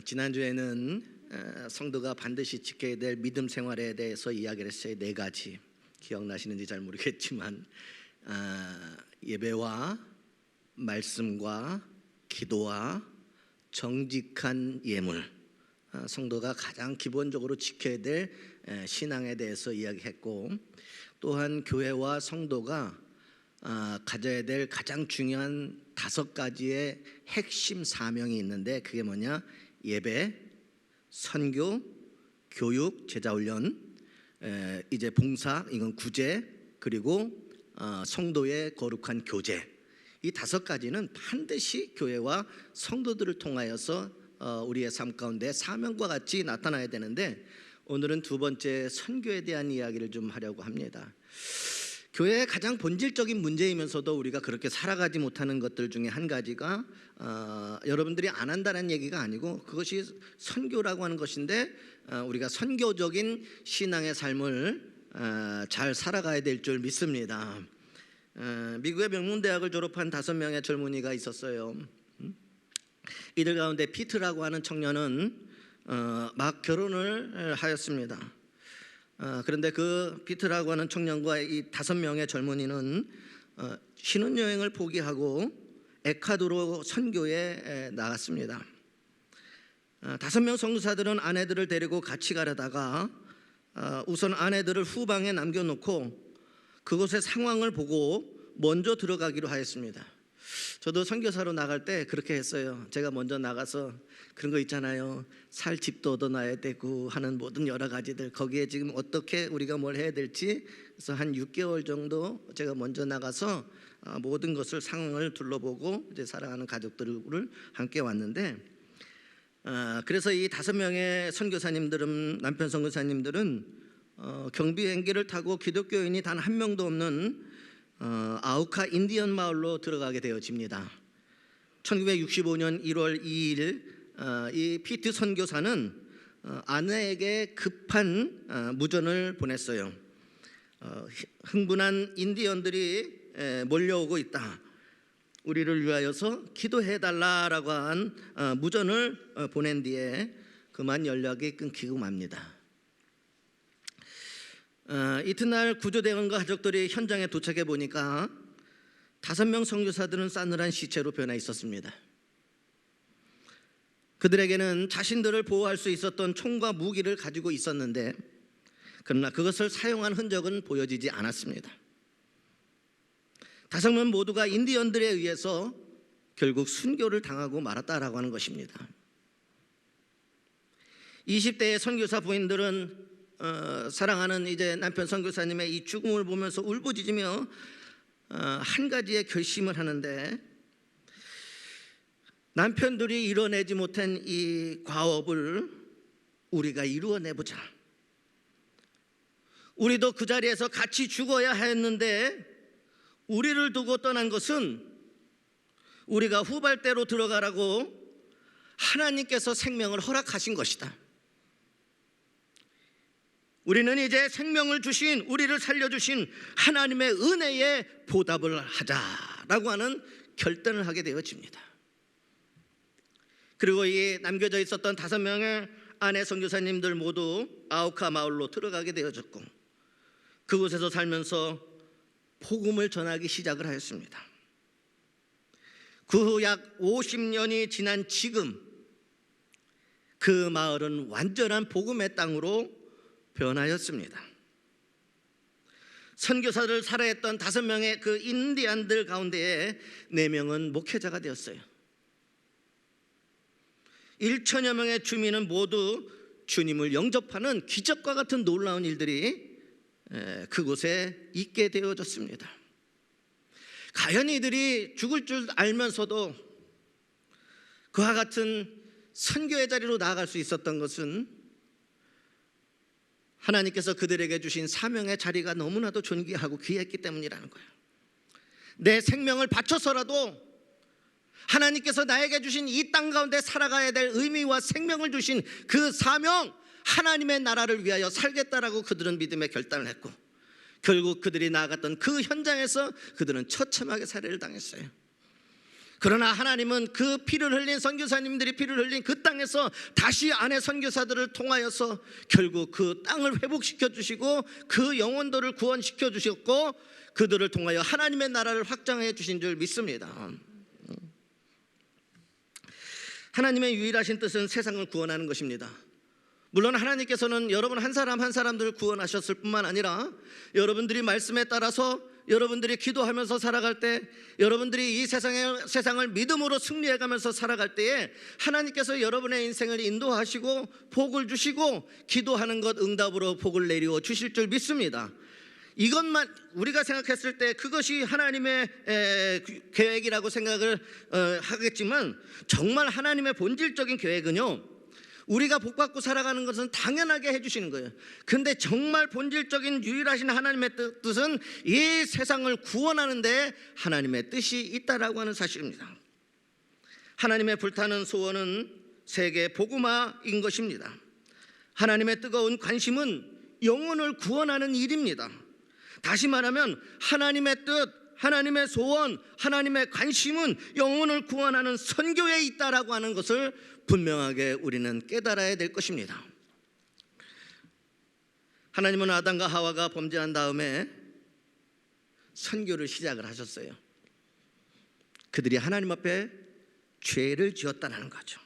지난주에는 성도가 반드시 지켜야 될 믿음 생활에 대해서 이야기를 했어요. 4가지 기억나시는지 잘 모르겠지만 예배와 말씀과 기도와 정직한 예물, 성도가 가장 기본적으로 지켜야 될 신앙에 대해서 이야기했고, 또한 교회와 성도가 가져야 될 가장 중요한 5가지의 핵심 사명이 있는데, 그게 뭐냐? 예배, 선교, 교육, 제자훈련, 이제 봉사, 이건 구제, 그리고 성도의 거룩한 교제. 이 5가지는 반드시 교회와 성도들을 통하여서 우리의 삶 가운데 사명과 같이 나타나야 되는데, 오늘은 2번째 선교에 대한 이야기를 좀 하려고 합니다. 교회의 가장 본질적인 문제이면서도 우리가 그렇게 살아가지 못하는 것들 중에 한 가지가 여러분들이 안 한다는 얘기가 아니고, 그것이 선교라고 하는 것인데, 우리가 선교적인 신앙의 삶을 잘 살아가야 될 줄 믿습니다. 미국의 명문대학을 졸업한 5명의 젊은이가 있었어요. 이들 가운데 피트라고 하는 청년은 막 결혼을 하였습니다. 그런데 그 피트라고 하는 청년과 이 5명의 젊은이는 신혼여행을 포기하고 에콰도르 선교에 나갔습니다. 5명 선교사들은 아내들을 데리고 같이 가려다가 우선 아내들을 후방에 남겨놓고 그곳의 상황을 보고 먼저 들어가기로 하였습니다. 저도 선교사로 나갈 때 그렇게 했어요. 제가 먼저 나가서 그런 거 있잖아요. 살 집도 얻어놔야 되고 하는 모든 여러 가지들, 거기에 지금 어떻게 우리가 뭘 해야 될지, 그래서 한 6개월 정도 제가 먼저 나가서 모든 것을 상황을 둘러보고 이제 사랑하는 가족들을 함께 왔는데, 그래서 이 5명의 선교사님들은, 남편 선교사님들은 경비행기를 타고 기독교인이 단 한 명도 없는 아우카 인디언 마을로 들어가게 되어집니다. 1965년 1월 2일 이 피트 선교사는 아내에게 급한 무전을 보냈어요. 흥분한 인디언들이 몰려오고 있다, 우리를 위하여서 기도해달라라고 한 무전을 보낸 뒤에 그만 연락이 끊기고 맙니다. 이튿날 구조대원과 가족들이 현장에 도착해 보니까 5명 선교사들은 싸늘한 시체로 변해 있었습니다. 그들에게는 자신들을 보호할 수 있었던 총과 무기를 가지고 있었는데, 그러나 그것을 사용한 흔적은 보여지지 않았습니다. 5명 모두가 인디언들에 의해서 결국 순교를 당하고 말았다라고 하는 것입니다. 20대의 선교사 부인들은 사랑하는 이제 남편 선교사님의 이 죽음을 보면서 울부짖으며 한 가지의 결심을 하는데, 남편들이 이뤄내지 못한 이 과업을 우리가 이루어내보자. 우리도 그 자리에서 같이 죽어야 했는데 우리를 두고 떠난 것은 우리가 후발대로 들어가라고 하나님께서 생명을 허락하신 것이다. 우리는 이제 생명을 주신, 우리를 살려주신 하나님의 은혜에 보답을 하자라고 하는 결단을 하게 되어집니다. 그리고 이 남겨져 있었던 5명의 아내 선교사님들 모두 아우카 마을로 들어가게 되어졌고, 그곳에서 살면서 복음을 전하기 시작을 하였습니다. 그 후 약 50년이 지난 지금 그 마을은 완전한 복음의 땅으로 변하였습니다. 선교사를 살아했던 5명의 그 인디안들 가운데에 4명은 목회자가 되었어요. 1천여 명의 주민은 모두 주님을 영접하는 기적과 같은 놀라운 일들이 그곳에 있게 되어졌습니다. 가연 이들이 죽을 줄 알면서도 그와 같은 선교의 자리로 나아갈 수 있었던 것은 하나님께서 그들에게 주신 사명의 자리가 너무나도 존귀하고 귀했기 때문이라는 거예요. 내 생명을 바쳐서라도 하나님께서 나에게 주신 이 땅 가운데 살아가야 될 의미와 생명을 주신 그 사명, 하나님의 나라를 위하여 살겠다라고 그들은 믿음의 결단을 했고, 결국 그들이 나아갔던 그 현장에서 그들은 처참하게 살해를 당했어요. 그러나 하나님은 그 피를 흘린 선교사님들이 피를 흘린 그 땅에서 다시 아내 선교사들을 통하여서 결국 그 땅을 회복시켜 주시고 그 영혼들을 구원시켜 주셨고 그들을 통하여 하나님의 나라를 확장해 주신 줄 믿습니다. 하나님의 유일하신 뜻은 세상을 구원하는 것입니다. 물론 하나님께서는 여러분 한 사람 한 사람들을 구원하셨을 뿐만 아니라 여러분들이 말씀에 따라서 여러분들이 기도하면서 살아갈 때, 여러분들이 이 세상을 믿음으로 승리해가면서 살아갈 때에 하나님께서 여러분의 인생을 인도하시고 복을 주시고 기도하는 것 응답으로 복을 내리워 주실 줄 믿습니다. 이것만 우리가 생각했을 때 그것이 하나님의 계획이라고 생각을 하겠지만, 정말 하나님의 본질적인 계획은요, 우리가 복받고 살아가는 것은 당연하게 해주시는 거예요. 근데 정말 본질적인 유일하신 하나님의 뜻은 이 세상을 구원하는 데 하나님의 뜻이 있다라고 하는 사실입니다. 하나님의 불타는 소원은 세계 복음화인 것입니다. 하나님의 뜨거운 관심은 영혼을 구원하는 일입니다. 다시 말하면 하나님의 뜻, 하나님의 소원, 하나님의 관심은 영혼을 구원하는 선교에 있다라고 하는 것을 분명하게 우리는 깨달아야 될 것입니다. 하나님은 아담과 하와가 범죄한 다음에 선교를 시작을 하셨어요. 그들이 하나님 앞에 죄를 지었다는 거죠.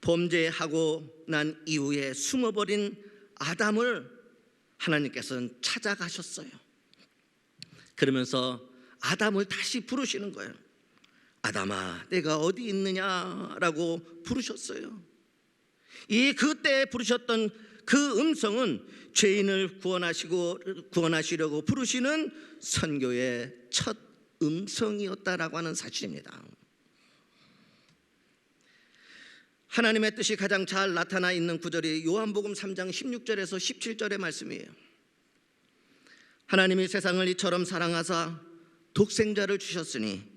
범죄하고 난 이후에 숨어버린 아담을 하나님께서는 찾아가셨어요. 그러면서 아담을 다시 부르시는 거예요. 아담아, 내가 어디 있느냐라고 부르셨어요. 이 그때 부르셨던 그 음성은 죄인을 구원하시려고 부르시는 선교의 첫 음성이었다라고 하는 사실입니다. 하나님의 뜻이 가장 잘 나타나 있는 구절이 요한복음 3장 16절에서 17절의 말씀이에요. 하나님이 세상을 이처럼 사랑하사 독생자를 주셨으니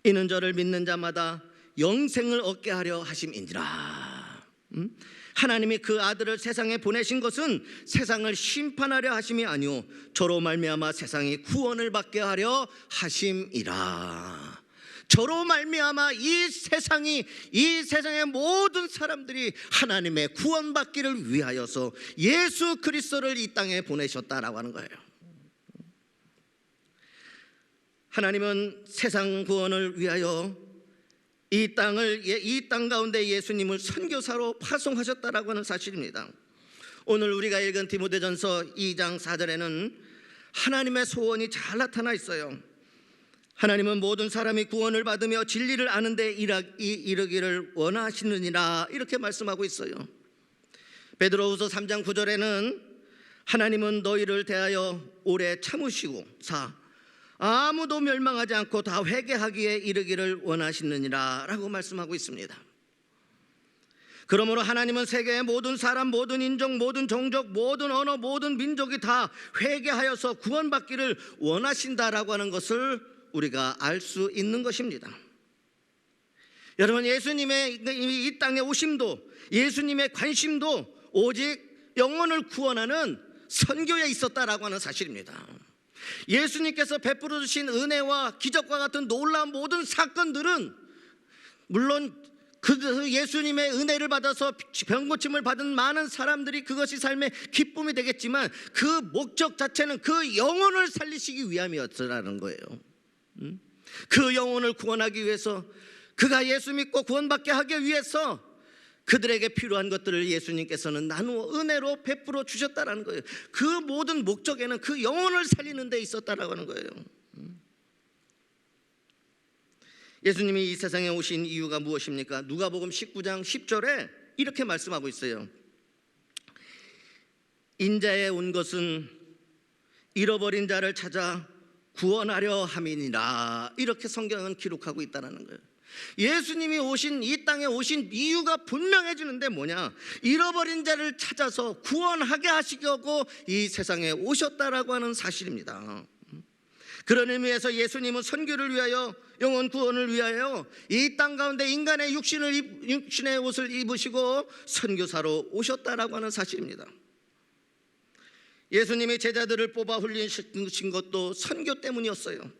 이는 저를 믿는 자마다 영생을 얻게 하려 하심이니라. 하나님이 그 아들을 세상에 보내신 것은 세상을 심판하려 하심이 아니오 저로 말미암아 세상이 구원을 받게 하려 하심이라. 저로 말미암아 이 세상의 모든 사람들이 하나님의 구원받기를 위하여서 예수 그리스도를 이 땅에 보내셨다라고 하는 거예요. 하나님은 세상 구원을 위하여 이 땅 가운데 예수님을 선교사로 파송하셨다라고 하는 사실입니다. 오늘 우리가 읽은 디모데전서 2장 4절에는 하나님의 소원이 잘 나타나 있어요. 하나님은 모든 사람이 구원을 받으며 진리를 아는 데 이르기를 원하시느니라, 이렇게 말씀하고 있어요. 베드로후서 3장 9절에는 하나님은 너희를 대하여 오래 참으시고 아무도 멸망하지 않고 다 회개하기에 이르기를 원하시느니라 라고 말씀하고 있습니다. 그러므로 하나님은 세계의 모든 사람, 모든 인종, 모든 종족, 모든 언어, 모든 민족이 다 회개하여서 구원받기를 원하신다라고 하는 것을 우리가 알 수 있는 것입니다. 여러분, 예수님의 이 땅에 오심도, 예수님의 관심도 오직 영혼을 구원하는 선교에 있었다라고 하는 사실입니다. 예수님께서 베풀어 주신 은혜와 기적과 같은 놀라운 모든 사건들은 물론 그 예수님의 은혜를 받아서 병고침을 받은 많은 사람들이 그것이 삶의 기쁨이 되겠지만 그 목적 자체는 그 영혼을 살리시기 위함이었다는 거예요. 그 영혼을 구원하기 위해서, 그가 예수 믿고 구원받게 하기 위해서 그들에게 필요한 것들을 예수님께서는 나누어 은혜로 베풀어 주셨다라는 거예요. 그 모든 목적에는 그 영혼을 살리는 데 있었다라고 하는 거예요. 예수님이 이 세상에 오신 이유가 무엇입니까? 누가복음 19장 10절에 이렇게 말씀하고 있어요. 인자에 온 것은 잃어버린 자를 찾아 구원하려 함이니라, 이렇게 성경은 기록하고 있다는 거예요. 예수님이 이 땅에 오신 이유가 분명해지는데 뭐냐? 잃어버린 자를 찾아서 구원하게 하시려고 이 세상에 오셨다라고 하는 사실입니다. 그런 의미에서 예수님은 선교를 위하여, 영혼 구원을 위하여 이 땅 가운데 인간의 육신의 옷을 입으시고 선교사로 오셨다라고 하는 사실입니다. 예수님이 제자들을 뽑아 훈련시킨 것도 선교 때문이었어요.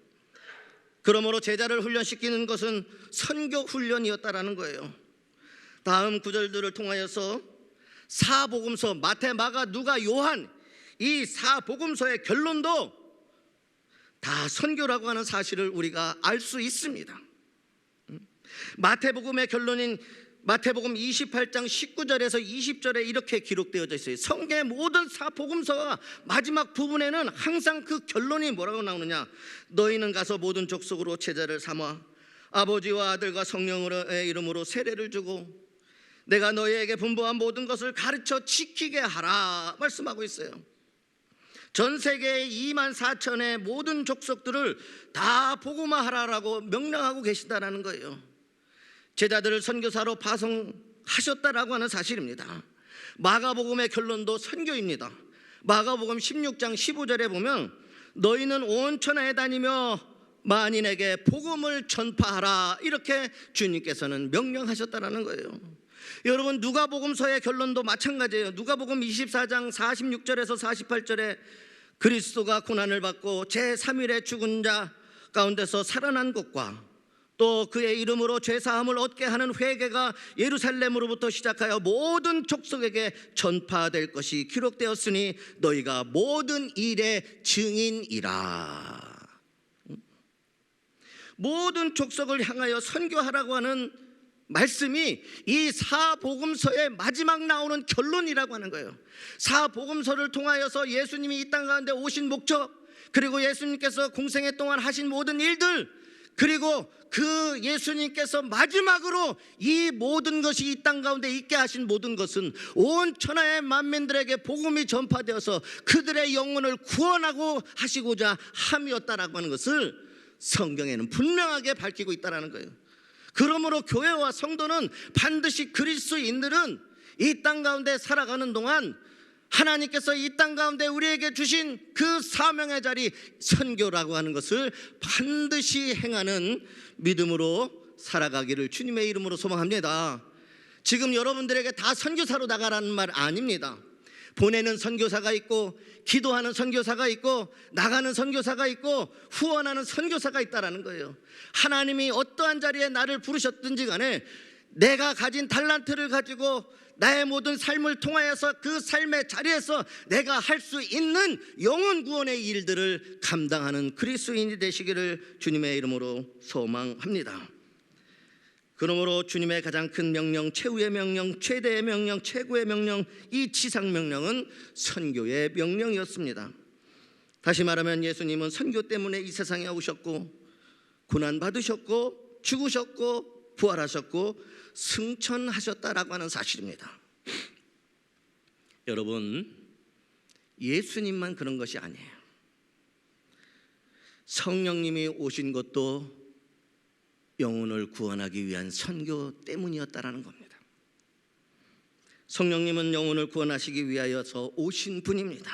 그러므로 제자를 훈련시키는 것은 선교 훈련이었다라는 거예요. 다음 구절들을 통하여서 사복음서 마태, 마가, 누가, 요한 이 사복음서의 결론도 다 선교라고 하는 사실을 우리가 알 수 있습니다. 마태복음의 결론인 마태복음 28장 19절에서 20절에 이렇게 기록되어져 있어요. 성경의 모든 사복음서와 마지막 부분에는 항상 그 결론이 뭐라고 나오느냐, 너희는 가서 모든 족속으로 제자를 삼아 아버지와 아들과 성령의 이름으로 세례를 주고 내가 너희에게 분부한 모든 것을 가르쳐 지키게 하라 말씀하고 있어요. 전 세계의 2만 4천의 모든 족속들을 다 복음화하라라고 명령하고 계시다라는 거예요. 제자들을 선교사로 파송하셨다라고 하는 사실입니다. 마가복음의 결론도 선교입니다. 마가복음 16장 15절에 보면 너희는 온 천하에 다니며 만인에게 복음을 전파하라 이렇게 주님께서는 명령하셨다라는 거예요. 여러분, 누가복음서의 결론도 마찬가지예요. 누가복음 24장 46절에서 48절에 그리스도가 고난을 받고 제3일에 죽은 자 가운데서 살아난 것과 또 그의 이름으로 죄사함을 얻게 하는 회개가 예루살렘으로부터 시작하여 모든 족속에게 전파될 것이 기록되었으니 너희가 모든 일의 증인이라. 모든 족속을 향하여 선교하라고 하는 말씀이 이 사복음서의 마지막 나오는 결론이라고 하는 거예요. 사복음서를 통하여서 예수님이 이 땅 가운데 오신 목적, 그리고 예수님께서 공생애 동안 하신 모든 일들, 그리고 그 예수님께서 마지막으로 이 모든 것이 이 땅 가운데 있게 하신 모든 것은 온 천하의 만민들에게 복음이 전파되어서 그들의 영혼을 구원하고 하시고자 함이었다라고 하는 것을 성경에는 분명하게 밝히고 있다는 거예요. 그러므로 교회와 성도는 반드시 그리스도인들은 이 땅 가운데 살아가는 동안 하나님께서 이 땅 가운데 우리에게 주신 그 사명의 자리, 선교라고 하는 것을 반드시 행하는 믿음으로 살아가기를 주님의 이름으로 소망합니다. 지금 여러분들에게 다 선교사로 나가라는 말 아닙니다. 보내는 선교사가 있고, 기도하는 선교사가 있고, 나가는 선교사가 있고, 후원하는 선교사가 있다라는 거예요. 하나님이 어떠한 자리에 나를 부르셨든지 간에 내가 가진 달란트를 가지고 나의 모든 삶을 통하여서 그 삶의 자리에서 내가 할 수 있는 영혼 구원의 일들을 감당하는 그리스도인이 되시기를 주님의 이름으로 소망합니다. 그러므로 주님의 가장 큰 명령, 최후의 명령, 최대의 명령, 최고의 명령, 이 지상 명령은 선교의 명령이었습니다. 다시 말하면 예수님은 선교 때문에 이 세상에 오셨고, 고난받으셨고, 죽으셨고, 부활하셨고, 승천하셨다라고 하는 사실입니다. 여러분, 예수님만 그런 것이 아니에요. 성령님이 오신 것도 영혼을 구원하기 위한 선교 때문이었다라는 겁니다. 성령님은 영혼을 구원하시기 위하여서 오신 분입니다.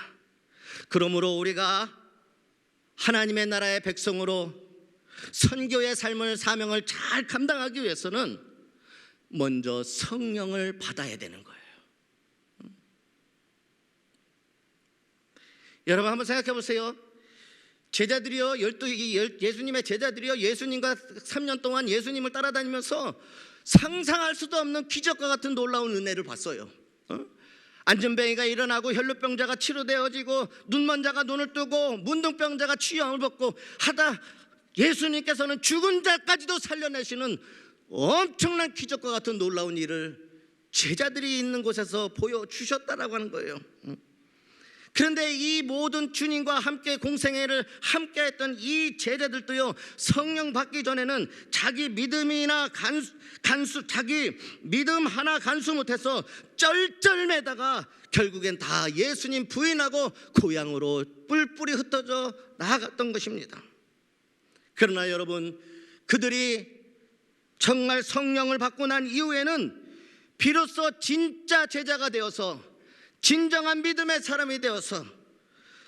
그러므로 우리가 하나님의 나라의 백성으로 선교의 삶을, 사명을 잘 감당하기 위해서는 먼저 성령을 받아야 되는 거예요. 여러분 한번 생각해 보세요. 제자들이요, 예수님의 제자들이요, 예수님과 3년 동안 예수님을 따라다니면서 상상할 수도 없는 기적과 같은 놀라운 은혜를 봤어요. 안전뱅이가 일어나고, 혈루병자가 치료되어지고, 눈먼 자가 눈을 뜨고, 문둥병자가 치유함을 받고 하다 예수님께서는 죽은 자까지도 살려내시는 엄청난 기적과 같은 놀라운 일을 제자들이 있는 곳에서 보여주셨다라고 하는 거예요. 그런데 이 모든 주님과 함께 공생애를 함께 했던 이 제자들도요, 성령 받기 전에는 자기 믿음이나 자기 믿음 하나 간수 못해서 쩔쩔매다가 결국엔 다 예수님 부인하고 고향으로 뿔뿔이 흩어져 나아갔던 것입니다. 그러나 여러분, 그들이 정말 성령을 받고 난 이후에는 비로소 진짜 제자가 되어서, 진정한 믿음의 사람이 되어서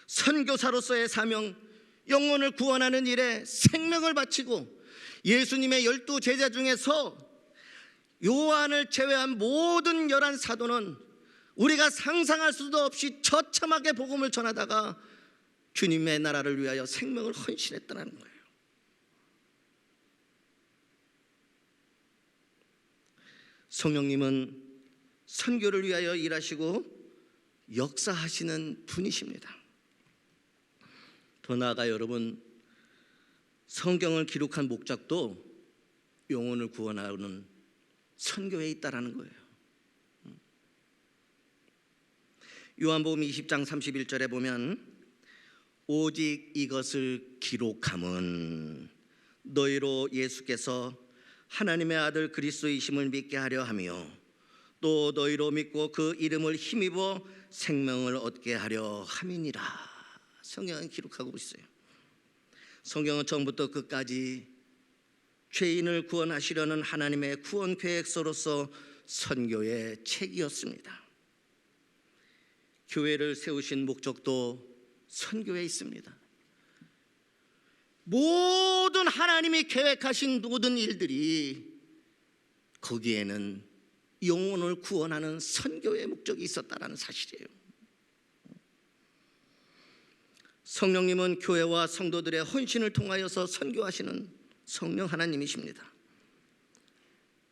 선교사로서의 사명, 영혼을 구원하는 일에 생명을 바치고, 예수님의 12 제자 중에서 요한을 제외한 모든 11 사도는 우리가 상상할 수도 없이 처참하게 복음을 전하다가 주님의 나라를 위하여 생명을 헌신했다는 거예요. 성령님은 선교를 위하여 일하시고 역사하시는 분이십니다. 더 나아가 여러분, 성경을 기록한 목적도 영혼을 구원하는 선교에 있다라는 거예요. 요한복음 20장 31절에 보면 오직 이것을 기록함은 너희로 예수께서 하나님의 아들 그리스도이심을 믿게 하려 하며 또 너희로 믿고 그 이름을 힘입어 생명을 얻게 하려 함이니라. 성경은 기록하고 있어요. 성경은 처음부터 끝까지 죄인을 구원하시려는 하나님의 구원 계획서로서 선교의 책이었습니다. 교회를 세우신 목적도 선교에 있습니다. 모든 하나님이 계획하신 모든 일들이 거기에는 영혼을 구원하는 선교의 목적이 있었다는 사실이에요. 성령님은 교회와 성도들의 헌신을 통하여서 선교하시는 성령 하나님이십니다.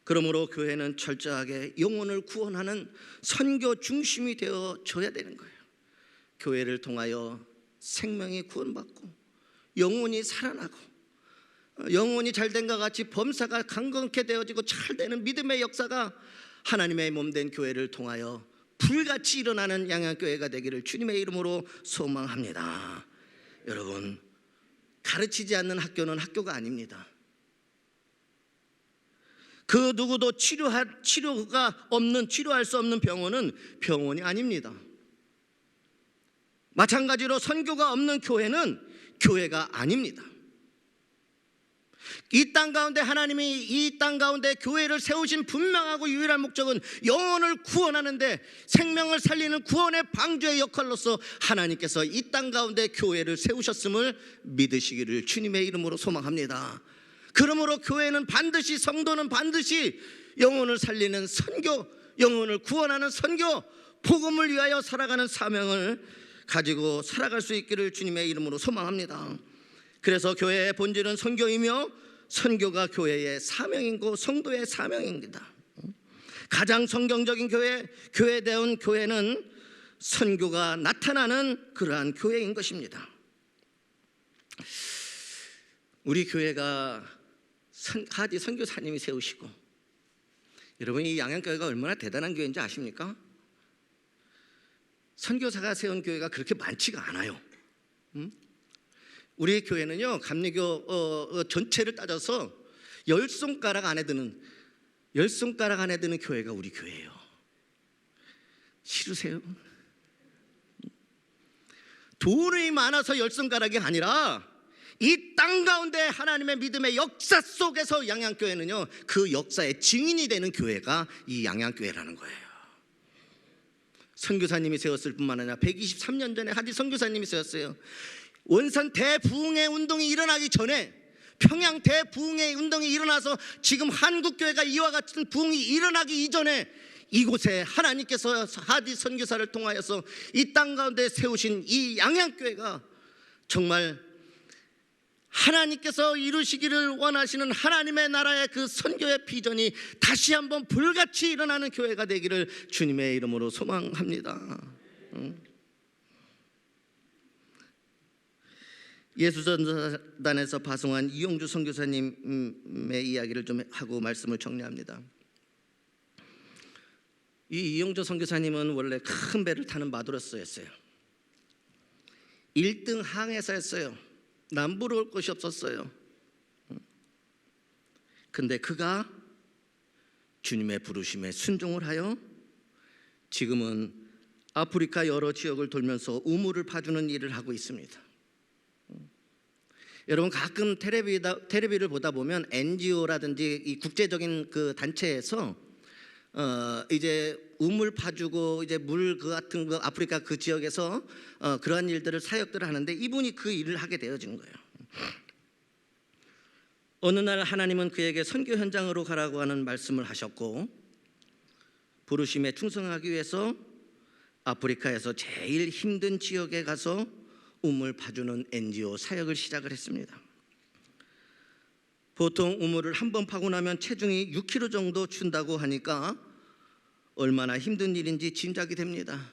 그러므로 교회는 철저하게 영혼을 구원하는 선교 중심이 되어줘야 되는 거예요. 교회를 통하여 생명이 구원받고 영혼이 살아나고 영혼이 잘된과 같이 범사가 강건케 되어지고 잘되는 믿음의 역사가 하나님의 몸된 교회를 통하여 불같이 일어나는 양양교회가 되기를 주님의 이름으로 소망합니다. 여러분, 가르치지 않는 학교는 학교가 아닙니다. 그 누구도 치료할 수 없는 병원은 병원이 아닙니다. 마찬가지로 선교가 없는 교회는 교회가 아닙니다. 이 땅 가운데 하나님이 이 땅 가운데 교회를 세우신 분명하고 유일한 목적은 영혼을 구원하는데 생명을 살리는 구원의 방주의 역할로서 하나님께서 이 땅 가운데 교회를 세우셨음을 믿으시기를 주님의 이름으로 소망합니다. 그러므로 교회는 반드시, 성도는 반드시 영혼을 살리는 선교, 영혼을 구원하는 선교, 복음을 위하여 살아가는 사명을 가지고 살아갈 수 있기를 주님의 이름으로 소망합니다. 그래서 교회의 본질은 선교이며 선교가 교회의 사명이고 성도의 사명입니다. 가장 성경적인 교회다운 교회는 선교가 나타나는 그러한 교회인 것입니다. 우리 교회가 하디 선교사님이 세우시고, 여러분 이 양양교회가 얼마나 대단한 교회인지 아십니까? 선교사가 세운 교회가 그렇게 많지가 않아요. 우리 교회는요, 감리교 전체를 따져서 10손가락 안에 드는 교회가 우리 교회예요. 싫으세요? 돈이 많아서 10손가락이 아니라 이 땅 가운데 하나님의 믿음의 역사 속에서 양양교회는요, 그 역사의 증인이 되는 교회가 이 양양교회라는 거예요. 선교사님이 세웠을 뿐만 아니라 123년 전에 하디 선교사님이 세웠어요. 원산 대부흥의 운동이 일어나기 전에, 평양 대부흥의 운동이 일어나서 지금 한국교회가 이와 같은 부흥이 일어나기 이전에 이곳에 하나님께서 하디 선교사를 통하여서 이 땅 가운데 세우신 이 양양교회가 정말 하나님께서 이루시기를 원하시는 하나님의 나라의 그 선교의 비전이 다시 한번 불같이 일어나는 교회가 되기를 주님의 이름으로 소망합니다. 예수전도단에서 파송한 이용주 선교사님의 이야기를 좀 하고 말씀을 정리합니다. 이 이용주 선교사님은 원래 큰 배를 타는 마도로스였어요. 1등 항해사였어요. 남부로 올 곳이 없었어요. 근데 그가 주님의 부르심에 순종을 하여 지금은 아프리카 여러 지역을 돌면서 우물을 파주는 일을 하고 있습니다. 여러분 가끔 텔레비를 보다 보면 NGO라든지 이 국제적인 그 단체에서 이제 우물 파주고 이제 물 그 같은 거 아프리카 그 지역에서 그러한 일들을 사역들을 하는데 이분이 그 일을 하게 되어진 거예요. 어느 날 하나님은 그에게 선교 현장으로 가라고 하는 말씀을 하셨고, 부르심에 충성하기 위해서 아프리카에서 제일 힘든 지역에 가서 우물 파주는 NGO 사역을 시작을 했습니다. 보통 우물을 한 번 파고 나면 체중이 6kg 정도 준다고 하니까 얼마나 힘든 일인지 짐작이 됩니다.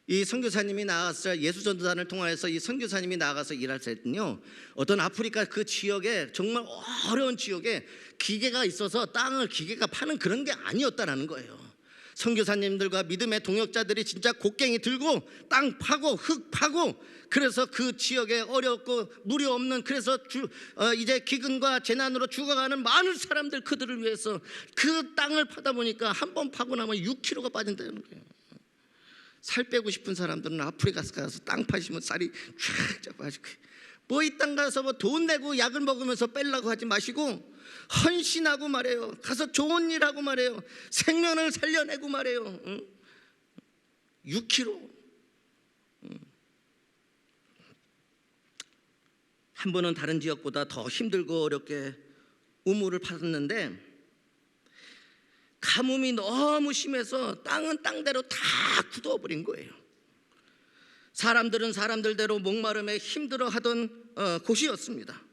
이 선교사님이 나가서 예수전도단을 통하여서 이 선교사님이 나가서 일할 때는요, 어떤 아프리카 그 지역에 정말 어려운 지역에 기계가 있어서 땅을 기계가 파는 그런 게 아니었다라는 거예요. 선교사님들과 믿음의 동역자들이 진짜 곡괭이 들고 땅 파고 흙 파고, 그래서 그 지역에 어렵고 물이 없는, 그래서 이제 기근과 재난으로 죽어가는 많은 사람들, 그들을 위해서 그 땅을 파다 보니까 한 번 파고 나면 6kg가 빠진다는 거예요. 살 빼고 싶은 사람들은 아프리카 가서 땅 파시면 살이 쫙 빠지고, 뭐 이 땅 가서 뭐 돈 내고 약을 먹으면서 빼려고 하지 마시고 헌신하고 말해요. 가서 좋은 일 하고 말해요. 생명을 살려내고 말해요. 6kg. 한 번은 다른 지역보다 더 힘들고 어렵게 우물을 파았는데 가뭄이 너무 심해서 땅은 땅대로 다 굳어버린 거예요. 사람들은 사람들대로 목마름에 힘들어하던 곳이었습니다.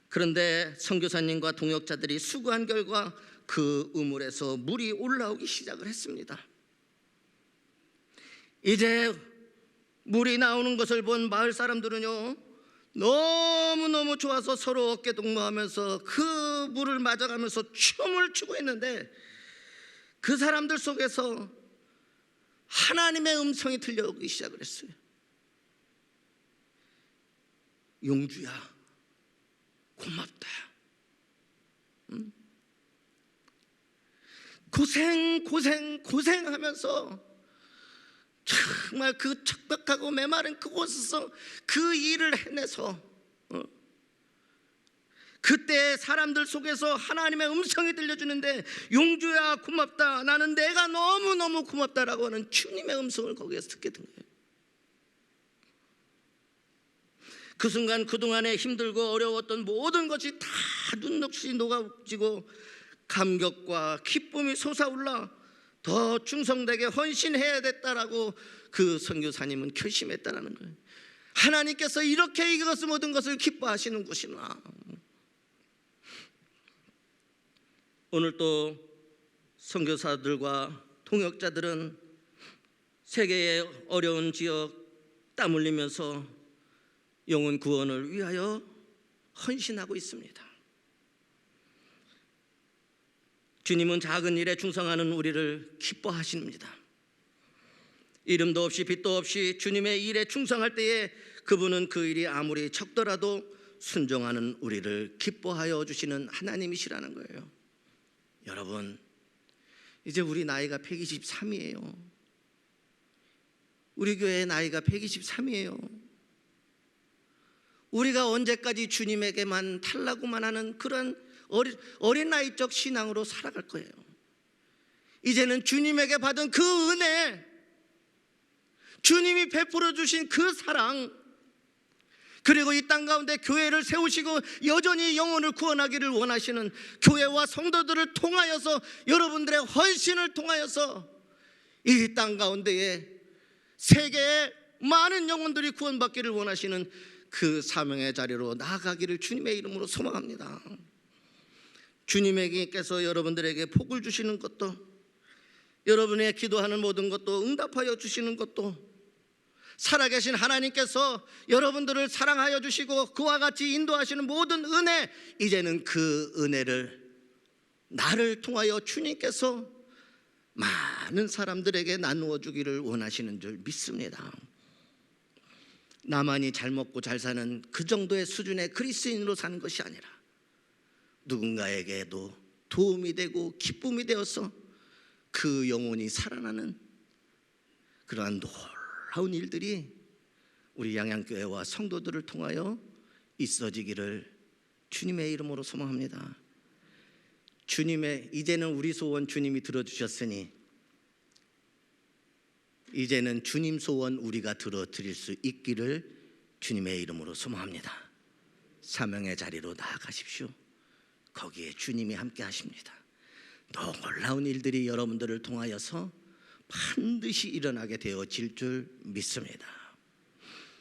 그런데 선교사님과 동역자들이 수고한 결과 그 우물에서 물이 올라오기 시작을 했습니다. 이제 물이 나오는 것을 본 마을 사람들은요, 너무너무 좋아서 서로 어깨 동무하면서 그 물을 맞아가면서 춤을 추고 있는데, 그 사람들 속에서 하나님의 음성이 들려오기 시작을 했어요. 용주야, 고맙다. 고생하면서 정말 그 척박하고 메마른 그곳에서 그 일을 해내서 그때 사람들 속에서 하나님의 음성이 들려주는데, 용주야 고맙다, 나는 내가 너무너무 고맙다라고 하는 주님의 음성을 거기에서 듣게 된 거예요. 그 순간 그동안에 힘들고 어려웠던 모든 것이 다 눈녹이 녹아지고 감격과 기쁨이 솟아올라 더 충성되게 헌신해야 됐다라고 그 선교사님은 결심했다라는 거예요. 하나님께서 이렇게 이것을 모든 것을 기뻐하시는 곳이나. 오늘 또 선교사들과 동역자들은 세계의 어려운 지역 땀 흘리면서 영혼 구원을 위하여 헌신하고 있습니다. 주님은 작은 일에 충성하는 우리를 기뻐하십니다. 이름도 없이 빛도 없이 주님의 일에 충성할 때에 그분은 그 일이 아무리 적더라도 순종하는 우리를 기뻐하여 주시는 하나님이시라는 거예요. 여러분, 이제 우리 나이가 123이에요. 우리 교회의 나이가 123이에요. 우리가 언제까지 주님에게만 달라고만 하는 그런 어린 나이적 신앙으로 살아갈 거예요. 이제는 주님에게 받은 그 은혜, 주님이 베풀어 주신 그 사랑, 그리고 이 땅 가운데 교회를 세우시고 여전히 영혼을 구원하기를 원하시는 교회와 성도들을 통하여서, 여러분들의 헌신을 통하여서 이 땅 가운데에 세계의 많은 영혼들이 구원받기를 원하시는 그 사명의 자리로 나아가기를 주님의 이름으로 소망합니다. 주님께서 여러분들에게 복을 주시는 것도, 여러분의 기도하는 모든 것도 응답하여 주시는 것도, 살아계신 하나님께서 여러분들을 사랑하여 주시고 그와 같이 인도하시는 모든 은혜, 이제는 그 은혜를 나를 통하여 주님께서 많은 사람들에게 나누어 주기를 원하시는 줄 믿습니다. 나만이 잘 먹고 잘 사는 그 정도의 수준의 그리스도인으로 사는 것이 아니라 누군가에게도 도움이 되고 기쁨이 되어서 그 영혼이 살아나는 그러한 놀라운 일들이 우리 양양교회와 성도들을 통하여 있어지기를 주님의 이름으로 소망합니다. 이제는 우리 소원 주님이 들어주셨으니 이제는 주님 소원 우리가 들어드릴 수 있기를 주님의 이름으로 소망합니다. 사명의 자리로 나아가십시오. 거기에 주님이 함께 하십니다. 놀라운 일들이 여러분들을 통하여서 반드시 일어나게 되어질 줄 믿습니다.